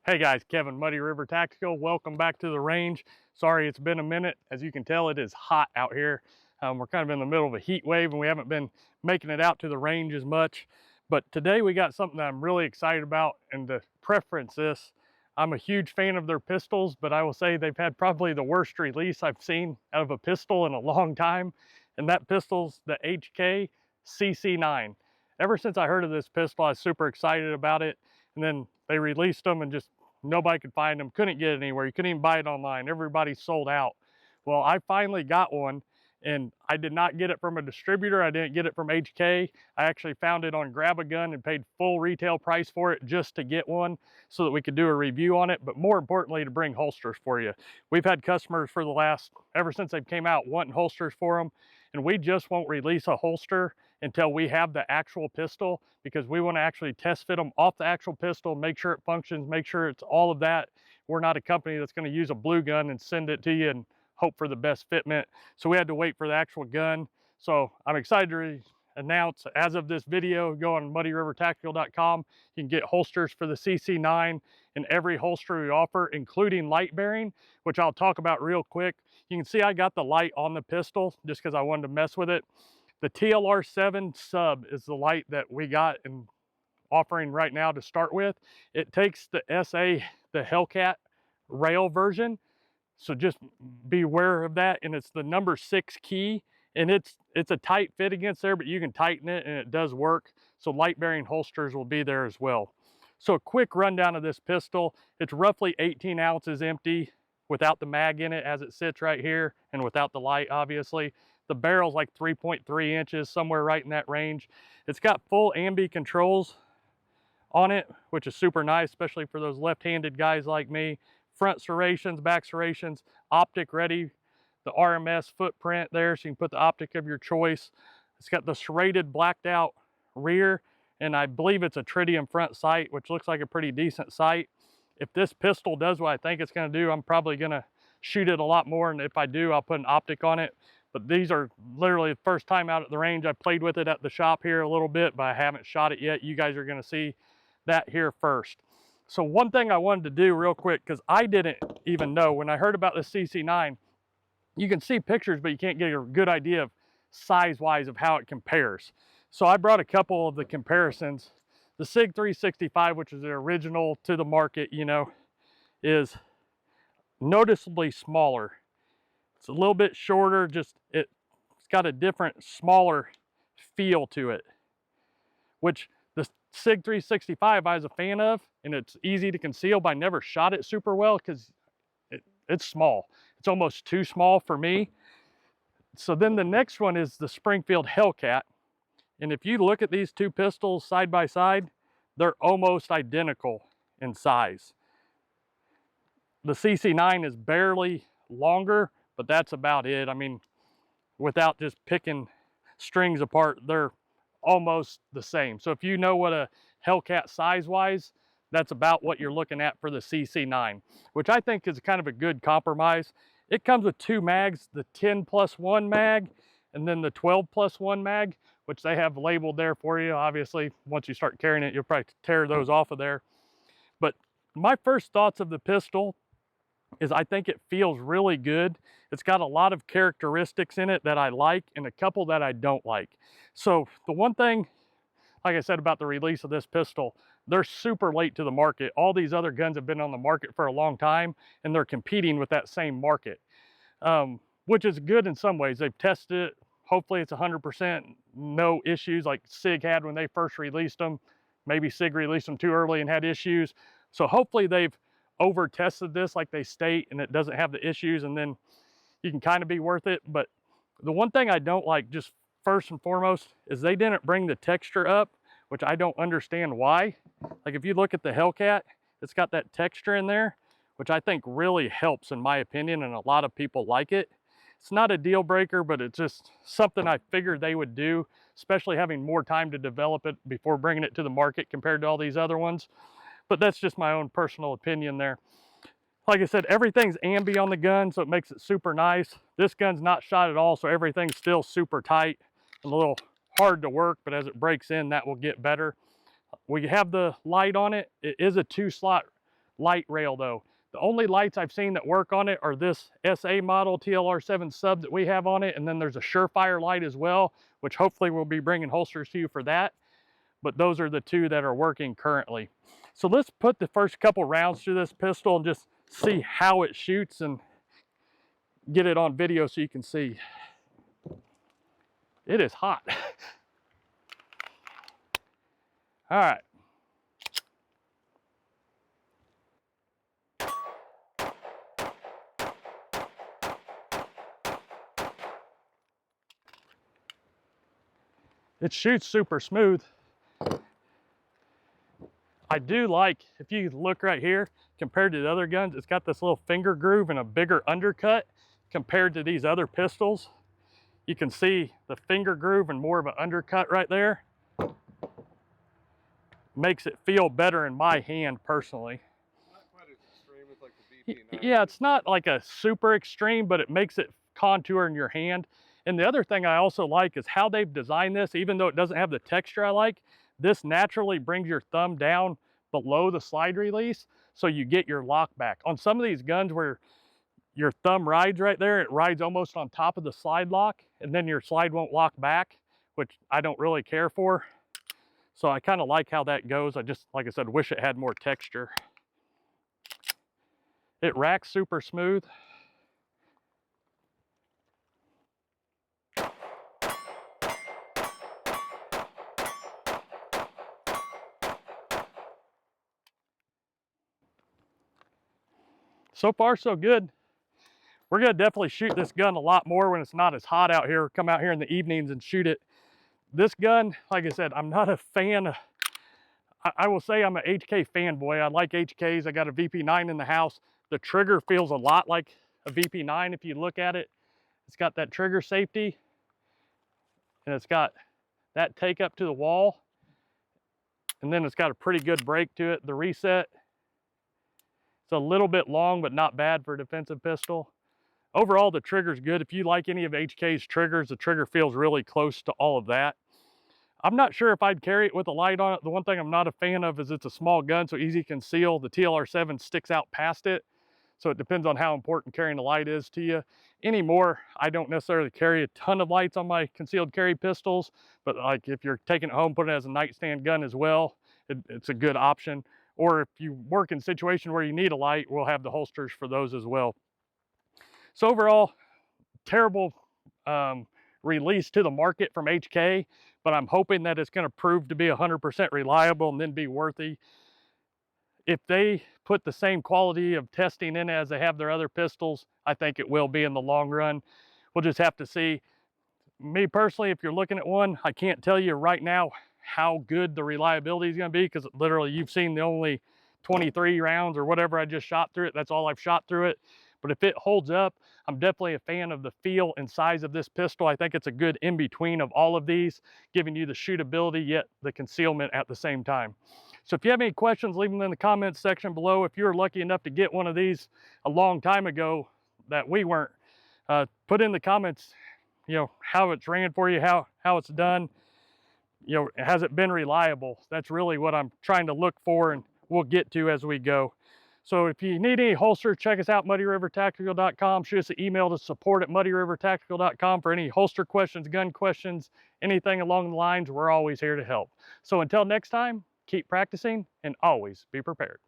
Hey guys, Kevin, Muddy River Tactical. Welcome back to the range. Sorry it's been a minute. As you can tell, it is hot out here. We're kind of in the middle of a heat wave and we haven't been making it out to the range as much. But today we got something that I'm really excited about, and to preference this, I'm a huge fan of their pistols, but I will say they've had probably the worst release I've seen out of a pistol in a long time. And that pistol's the H&K CC9. Ever since I heard of this pistol, I was super excited about it. And then they released them and just nobody could find them, couldn't get it anywhere. You couldn't even buy it online. Everybody sold out. Well, I finally got one, and I did not get it from a distributor. I didn't get it from HK. I actually found it on Grab a Gun and paid full retail price for it just to get one so that we could do a review on it, but more importantly, to bring holsters for you. We've had customers for the last, ever since they came out, wanting holsters for them, and we just won't release a holster until we have the actual pistol, because we want to actually test fit them off the actual pistol, make sure it functions, make sure it's all of that. We're not a company that's going to use a blue gun and send it to you and hope for the best fitment. So we had to wait for the actual gun. So I'm excited to announce, as of this video, go on muddyrivertactical.com. You can get holsters for the CC9 and every holster we offer, including light bearing, which I'll talk about real quick. You can see I got the light on the pistol just because I wanted to mess with it. The TLR7 sub is the light that we got and offering right now to start with. It takes the SA, the Hellcat rail version, so just be aware of that. And it's the number 6 key, and it's a tight fit against there, but you can tighten it and it does work. So light bearing holsters will be there as well. So a quick rundown of this pistol. It's roughly 18 ounces empty without the mag in it as it sits right here, and without the light, obviously. The barrel's like 3.3 inches, somewhere right in that range. It's got full ambi controls on it, which is super nice, especially for those left-handed guys like me. Front serrations, back serrations, optic ready, the RMS footprint there, so you can put the optic of your choice. It's got the serrated blacked out rear, and I believe it's a tritium front sight, which looks like a pretty decent sight. If this pistol does what I think it's going to do, I'm probably going to shoot it a lot more, and if I do, I'll put an optic on it. But these are literally the first time out at the range. I played with it at the shop here a little bit, but I haven't shot it yet. You guys are going to see that here first. So one thing I wanted to do real quick, because I didn't even know, when I heard about the CC9, you can see pictures, but you can't get a good idea of size-wise of how it compares. So I brought a couple of the comparisons. The SIG 365, which is the original to the market, you know, is noticeably smaller. It's a little bit shorter, just it's got a different, smaller feel to it, which the SIG 365 I was a fan of, and it's easy to conceal, but I never shot it super well because it's small. It's almost too small for me. So then the next one is the Springfield Hellcat. And if you look at these two pistols side by side, they're almost identical in size. The CC9 is barely longer, but that's about it. I mean, without just picking strings apart, they're almost the same. So if you know what a Hellcat size-wise, that's about what you're looking at for the CC9, which I think is kind of a good compromise. It comes with two mags, the 10+1 mag, and then the 12+1 mag, which they have labeled there for you. Obviously, once you start carrying it, you'll probably tear those off of there. But my first thoughts of the pistol is I think it feels really good. It's got a lot of characteristics in it that I like and a couple that I don't like. So the one thing, like I said about the release of this pistol, they're super late to the market. All these other guns have been on the market for a long time, and they're competing with that same market, which is good in some ways. They've tested it. Hopefully it's 100% no issues like SIG had when they first released them. Maybe SIG released them too early and had issues. So hopefully they've over tested this like they state, and it doesn't have the issues, and then you can kind of be worth it. But the one thing I don't like, just first and foremost, is they didn't bring the texture up, which I don't understand why. Like if you look at the Hellcat, it's got that texture in there, which I think really helps in my opinion, and a lot of people like it. It's not a deal breaker, but it's just something I figured they would do, especially having more time to develop it before bringing it to the market compared to all these other ones. But that's just my own personal opinion there. Like I said, everything's ambi on the gun, so it makes it super nice. This gun's not shot at all, so everything's still super tight and a little hard to work, but as it breaks in, that will get better. We have the light on it. It is a 2-slot light rail though. The only lights I've seen that work on it are this SA model TLR7 sub that we have on it, and then there's a Surefire light as well, which hopefully we'll be bringing holsters to you for that. But those are the two that are working currently. So let's put the first couple rounds through this pistol and just see how it shoots and get it on video so you can see. It is hot. All right. It shoots super smooth. I do like, if you look right here, compared to the other guns, it's got this little finger groove and a bigger undercut compared to these other pistols. You can see the finger groove and more of an undercut right there. Makes it feel better in my hand personally. Not quite as extreme as like the VP9. Yeah, it's not like a super extreme, but it makes it contour in your hand. And the other thing I also like is how they've designed this. Even though it doesn't have the texture I like, this naturally brings your thumb down below the slide release, so you get your lock back. On some of these guns where your thumb rides right there, it rides almost on top of the slide lock, and then your slide won't lock back, which I don't really care for. So I kind of like how that goes. I just, like I said, wish it had more texture. It racks super smooth. So far, so good. We're gonna definitely shoot this gun a lot more when it's not as hot out here. Come out here in the evenings and shoot it. This gun, like I said, I'm not a fan. I will say I'm an HK fanboy. I like HKs. I got a VP9 in the house. The trigger feels a lot like a VP9 if you look at it. It's got that trigger safety, and it's got that take up to the wall, and then it's got a pretty good break to it. The reset, it's a little bit long, but not bad for a defensive pistol. Overall, the trigger's good. If you like any of HK's triggers, the trigger feels really close to all of that. I'm not sure if I'd carry it with a light on it. The one thing I'm not a fan of is it's a small gun, so easy to conceal. The TLR7 sticks out past it, so it depends on how important carrying a light is to you. Anymore, I don't necessarily carry a ton of lights on my concealed carry pistols, but like if you're taking it home, put it as a nightstand gun as well, it's a good option. Or if you work in a situation where you need a light, we'll have the holsters for those as well. So overall, terrible release to the market from HK, but I'm hoping that it's going to prove to be 100% reliable and then be worthy. If they put the same quality of testing in as they have their other pistols, I think it will be in the long run. We'll just have to see. Me personally, if you're looking at one, I can't tell you right now how good the reliability is going to be, because literally you've seen the only 23 rounds or whatever I just shot through it. That's all I've shot through it. But if it holds up, I'm definitely a fan of the feel and size of this pistol. I think it's a good in-between of all of these, giving you the shootability yet the concealment at the same time. So if you have any questions, leave them in the comments section below. If you were lucky enough to get one of these a long time ago that we weren't, put in the comments, you know, how it's ran for you, how it's done. You know, has it been reliable? That's really what I'm trying to look for, and we'll get to as we go. So if you need any holster, check us out, muddyrivertactical.com. Shoot us an email to support@muddyrivertactical.com for any holster questions, gun questions, anything along the lines. We're always here to help. So until next time, keep practicing and always be prepared.